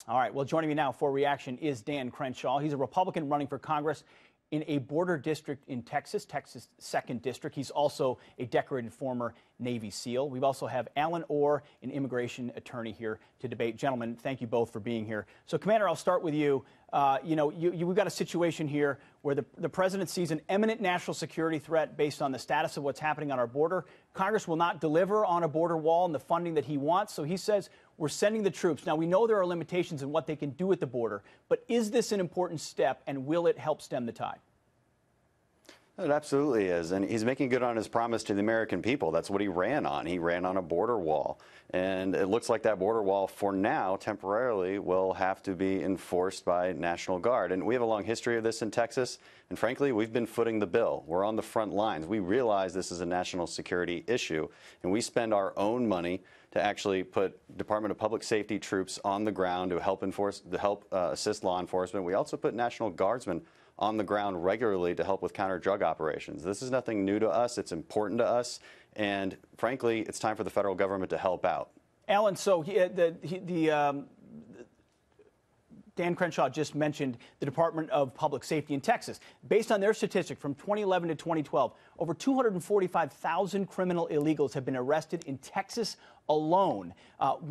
All right, well, joining me now for reaction is Dan Crenshaw. He's a Republican running for Congress in a border district in Texas, Texas 2nd District. He's also a decorated former Navy SEAL. We also have Allen Orr, an immigration attorney, here to debate. Gentlemen, thank you both for being here. So, Commander, I'll start with you. We've got a situation here where the president sees an imminent national security threat based on the status of what's happening on our border. Congress will not deliver on a border wall and the funding that he wants, so he says we're sending the troops. Now, we know there are limitations in what they can do at the border, but is this an important step, and will it help stem the tide? It absolutely is, and he's making good on his promise to the American people. That's what he ran on. He ran on a border wall, and it looks like that border wall, for now, temporarily, will have to be enforced by National Guard. And we have a long history of this in Texas, and frankly, we've been footing the bill. We're on the front lines. We realize this is a national security issue, and we spend our own money to actually put Department of Public Safety troops on the ground to help assist law enforcement. We also put National Guardsmen on the ground regularly to help with counter-drug operations. This is nothing new to us. It's important to us. And frankly, it's time for the federal government to help out. Alan, so Dan Crenshaw just mentioned the Department of Public Safety in Texas. Based on their statistic from 2011 to 2012, over 245,000 criminal illegals have been arrested in Texas alone. Over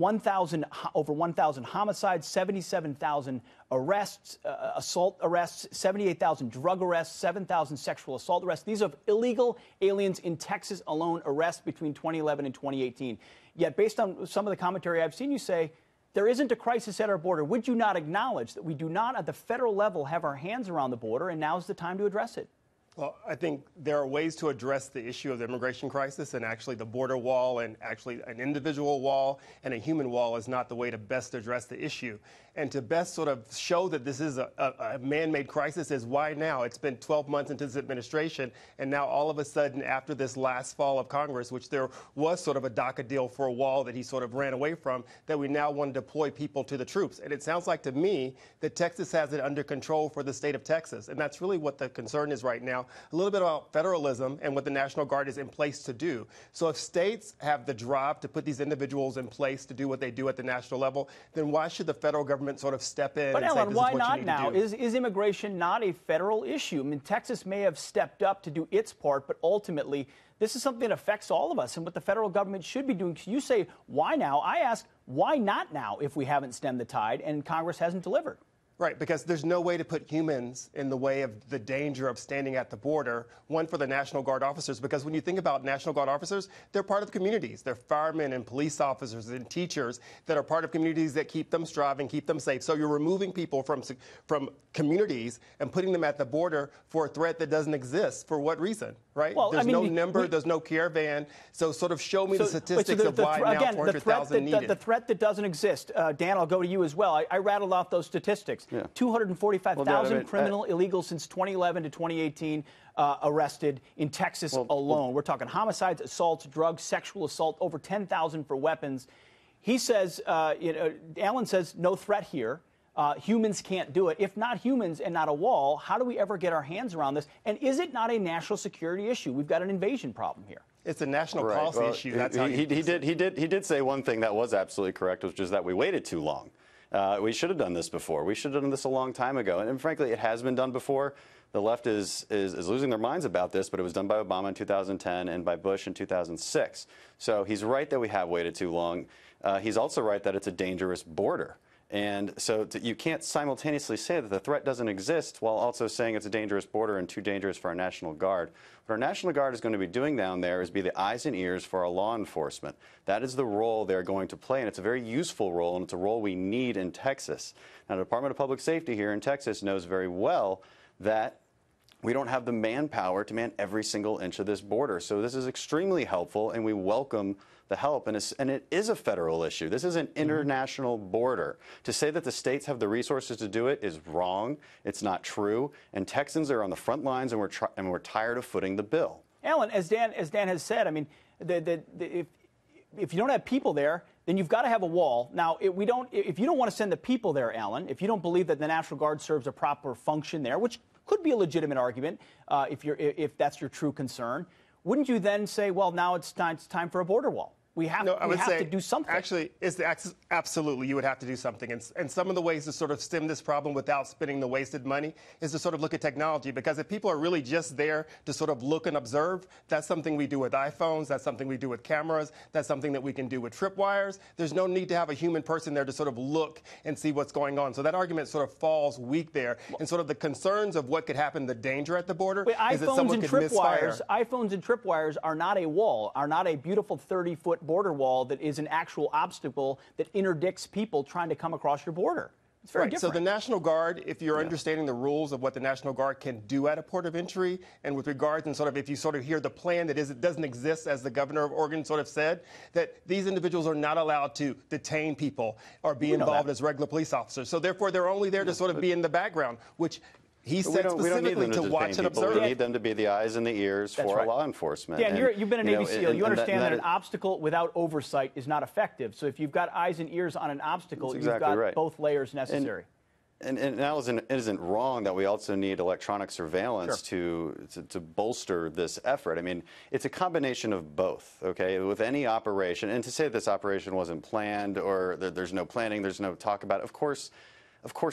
1,000 homicides, 77,000 arrests, assault arrests, 78,000 drug arrests, 7,000 sexual assault arrests. These are illegal aliens in Texas alone arrests between 2011 and 2018. Yet, based on some of the commentary I've seen, you say there isn't a crisis at our border. Would you not acknowledge that we do not, at the federal level, have our hands around the border, and now's the time to address it? Well, I think there are ways to address the issue of the immigration crisis, and actually the border wall and actually an individual wall and a human wall is not the way to best address the issue. And to best sort of show that this is a man-made crisis is why now? It's been 12 months into this administration, and now all of a sudden after this last fall of Congress, which there was sort of a DACA deal for a wall that he sort of ran away from, that we now want to deploy people to the troops. And it sounds like to me that Texas has it under control for the state of Texas, and that's really what the concern is right now. A little bit about federalism and what the National Guard is in place to do. So if states have the drive to put these individuals in place to do what they do at the national level, then why should the federal government sort of step in but and Ellen, say, this why is what not you need now? to do? Is immigration not a federal issue? I mean, Texas may have stepped up to do its part, but ultimately, this is something that affects all of us and what the federal government should be doing. You say, why now? I ask, why not now if we haven't stemmed the tide and Congress hasn't delivered? Right, because there's no way to put humans in the way of the danger of standing at the border, one for the National Guard officers, because when you think about National Guard officers, they're part of the communities. They're firemen and police officers and teachers that are part of communities that keep them striving, keep them safe. So you're removing people from communities and putting them at the border for a threat that doesn't exist. For what reason, right? Well, there's no number, there's no caravan. So sort of show me the statistics of why now 400,000 needed. The threat that doesn't exist. Dan, I'll go to you as well. I rattled off those statistics. Yeah. 245,000 criminal illegals since 2011 to 2018 arrested in Texas alone. We're talking homicides, assaults, drugs, sexual assault, over 10,000 for weapons. He says, Allen says, no threat here. Humans can't do it. If not humans and not a wall, how do we ever get our hands around this? And is it not a national security issue? We've got an invasion problem here. It's a national policy issue. That's how he did say one thing that was absolutely correct, which is that we waited too long. We should have done this before. We should have done this a long time ago. And frankly, it has been done before. The left is losing their minds about this, but it was done by Obama in 2010 and by Bush in 2006. So he's right that we have waited too long. He's also right that it's a dangerous border. And so you can't simultaneously say that the threat doesn't exist while also saying it's a dangerous border and too dangerous for our National Guard. What our National Guard is going to be doing down there is be the eyes and ears for our law enforcement. That is the role they're going to play, and it's a very useful role, and it's a role we need in Texas. Now, the Department of Public Safety here in Texas knows very well that we don't have the manpower to man every single inch of this border. So this is extremely helpful, and we welcome the help. And it is a federal issue. This is an international border. To say that the states have the resources to do it is wrong. It's not true. And Texans are on the front lines, and we're tired of footing the bill. Alan, as Dan has said, I mean, if you don't have people there, then you've got to have a wall. Now, if you don't want to send the people there, Alan, if you don't believe that the National Guard serves a proper function there, which could be a legitimate argument if that's your true concern, wouldn't you then say, well, now it's time for a border wall? We have No, I would say, to do something. Actually, absolutely, you would have to do something. And some of the ways to sort of stem this problem without spending the wasted money is to sort of look at technology. Because if people are really just there to sort of look and observe, that's something we do with iPhones. That's something we do with cameras. That's something that we can do with tripwires. There's no need to have a human person there to sort of look and see what's going on. So that argument sort of falls weak there. And sort of the concerns of what could happen, the danger at the border, is that someone could misfire. iPhones and tripwires are not a wall, are not a beautiful 30-foot border wall that is an actual obstacle that interdicts people trying to come across your border. It's very different. So the National Guard, if you're understanding the rules of what the National Guard can do at a port of entry, and with regards and sort of if you sort of hear the plan that it doesn't exist, as the governor of Oregon sort of said, that these individuals are not allowed to detain people or be involved as regular police officers. So therefore, they're only there to sort of be in the background, which he said specifically to watch and observe. We need them to be the eyes and the ears for law enforcement. Dan, you've been a Navy SEAL. You understand that an obstacle without oversight is not effective. So if you've got eyes and ears on an obstacle, you've got both layers necessary. And it isn't wrong that we also need electronic surveillance to bolster this effort. I mean, it's a combination of both, okay? With any operation, and to say this operation wasn't planned or there's no planning, there's no talk about it, of course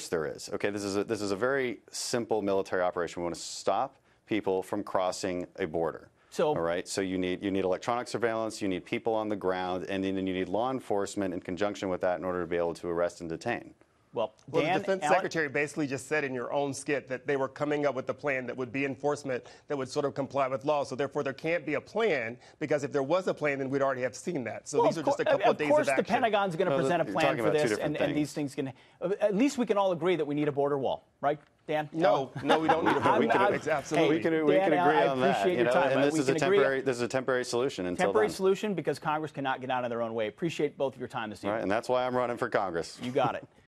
there is. Okay, this is a very simple military operation. We want to stop people from crossing a border. So, all right. So you need electronic surveillance. You need people on the ground, and then you need law enforcement in conjunction with that in order to be able to arrest and detain. Well, the Defense Secretary basically just said in your own skit that they were coming up with a plan that would be enforcement that would sort of comply with law. So therefore, there can't be a plan, because if there was a plan, then we'd already have seen that. So these are just a couple of days of action. Of course, the Pentagon's going to present a plan for this, and these things can. At least we can all agree that we need a border wall, right, Dan? No, we don't need a border wall. Absolutely, we can agree on that. Appreciate your time. And this is a temporary solution until temporary solution, because Congress cannot get out of their own way. Appreciate both of your time this evening. Right, and that's why I'm running for Congress. You got it.